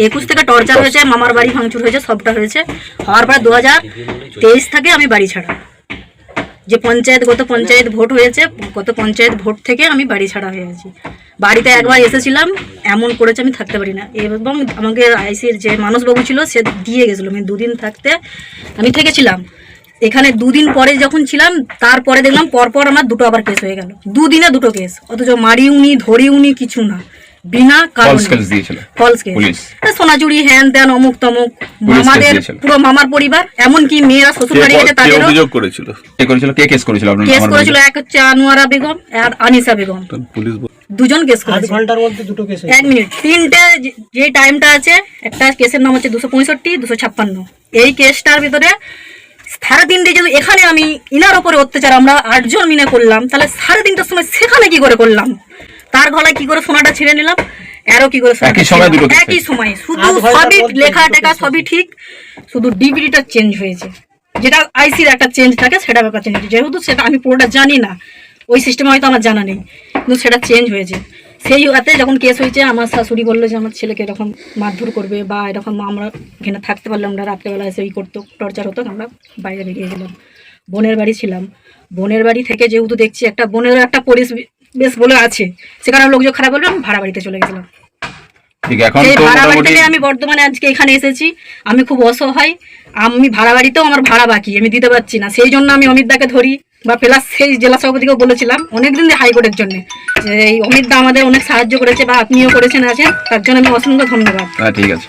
21 থেকে টর্চার হয়েছে, মামার বাড়ি ভাঙচুর হয়েছে, সবটা হয়েছে। হওয়ার পরে 2023 থেকে আমি বাড়ি ছাড়া, যে গত পঞ্চায়েত ভোট হয়েছে, গত পঞ্চায়েত ভোট থেকে আমি বাড়ি ছাড়া হয়ে গেছি। বাড়িতে একবার এসেছিলাম, এমন করেছে আমি থাকতে পারি না। এবং আমাকে আইসির যে মানসবাবু ছিল সে দিয়ে গেছিলো, আমি 2 দিন থাকতে আমি থেকেছিলাম এখানে। 2 দিন পরে যখন ছিলাম, তারপরে দেখলাম পরপর আমার 2টো আবার কেস হয়ে গেল, 2 দিনে 2টো কেস, অথচ মারিউনি ধরিউনি কিছু না, বিনা কারণে ফলস কেস, সোনাচুরি হ্যান ত্যান অমুক তমুক। আমাদের পুরো মামার পরিবার, এমনকি মেয়েরা শ্বশুর বাড়ি গেছে তাদের অভিযোগ করেছিল। কেস করেছিল এক হচ্ছে আনোয়ারা বেগম আর আনিসা বেগম, পুলিশ 2জন কেস করেছে। 8 ঘন্টার মধ্যে 2টো কেস, 1 মিনিট 3টে যে টাইমটা আছে, একটা কেসের নাম হচ্ছে 265, 256। এই কেসটার ভিতরে 3.5 দিন যদি এখানে আমি ইনার উপরে অত্যাচার আমরা 8 জন মিলে করলাম, তাহলে 3.5টার সময় সেখানে কি করে করলাম, তার গলায় কি করে সোনাটা ছিঁড়ে নিলাম, আরো কি করে একই সময়, শুধু সবই লেখা টেকা সবই ঠিক, শুধু ডিবিটিটা চেঞ্জ হয়েছে, যেটা আইসির একটা চেঞ্জ থাকে সেটা ব্যাপার চেঞ্জ হয়েছে। যেহেতু সেটা আমি পুরোটা জানি না, ওই সিস্টেমে হয়তো আমার জানা নেই, কিন্তু সেটা চেঞ্জ হয়েছে। সেই হাতে যখন কেস হয়েছে, আমার শাশুড়ি বললো যে আমার ছেলেকে এরকম মারধর করবে বা এরকম, আমরা এখানে থাকতে পারলাম না, রাত্রেবেলা এসে ই করতো, টর্চার হতো, আমরা বাইরে বেরিয়ে গেলাম। বোনের বাড়ি ছিলাম, বোনের বাড়ি থেকে যেহেতু দেখছি একটা বোনের একটা পরিবেশ বেশ বলে আছে, সেখানে লোকজন খারাপ বললো, আমি ভাড়া বাড়িতে চলে গেছিলাম। এই ভাড়া বাড়ি থেকে আমি বর্তমানে আজকে এখানে এসেছি। আমি খুব অসহায়, আমি ভাড়া বাড়িতেও আমার ভাড়া বাকি, আমি দিতে পারছি না। সেই জন্য আমি অমিত দাকে ধরি, বা প্লাস সেই জেলা সভাপতিকেও বলেছিলাম অনেকদিন হাইকোর্টের জন্য, যে এই অমিত দা আমাদের অনেক সাহায্য করেছে, বা আপনিও করেছেন আছেন, তার জন্য আমি অসংখ্য ধন্যবাদ। ঠিক আছে।